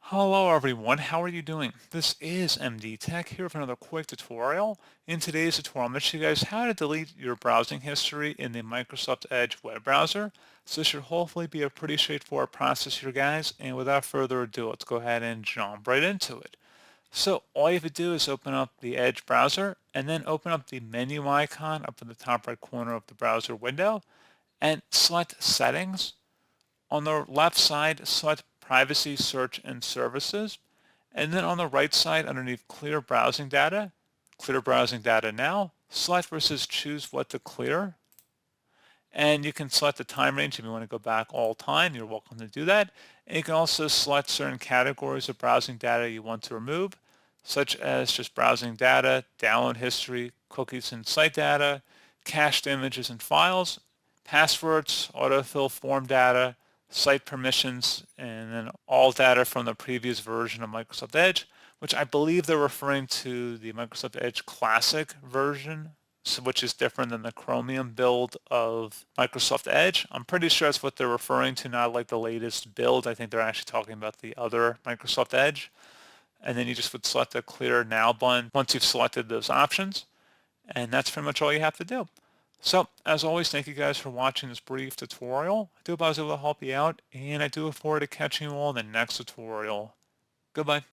Hello everyone, how are you doing? This is MD Tech here with another quick tutorial. In today's tutorial, I'm going to show you guys how to delete your browsing history in the Microsoft Edge web browser. So this should hopefully be a pretty straightforward process here, guys. And without further ado, let's go ahead and jump right into it. So all you have to do is open up the Edge browser and then open up the menu icon up in the top right corner of the browser window and select Settings. On the left side, select Privacy, Search, and Services. And then on the right side, underneath Clear Browsing Data, Clear Browsing Data Now, select where it says Choose What to Clear. And you can select the time range if you want to go back all time. You're welcome to do that. And you can also select certain categories of browsing data you want to remove, such as just browsing data, download history, cookies and site data, cached images and files, passwords, autofill form data, site permissions, and then all data from the previous version of Microsoft Edge, which I believe they're referring to the Microsoft Edge Classic version, which is different than the Chromium build of Microsoft Edge. I'm pretty sure that's what they're referring to, not like the latest build. I think they're actually talking about the other Microsoft Edge. And then you just would select the Clear Now button once you've selected those options. And that's pretty much all you have to do. So, as always, thank you guys for watching this brief tutorial. I do hope I was able to help you out, and I do look forward to catching you all in the next tutorial. Goodbye.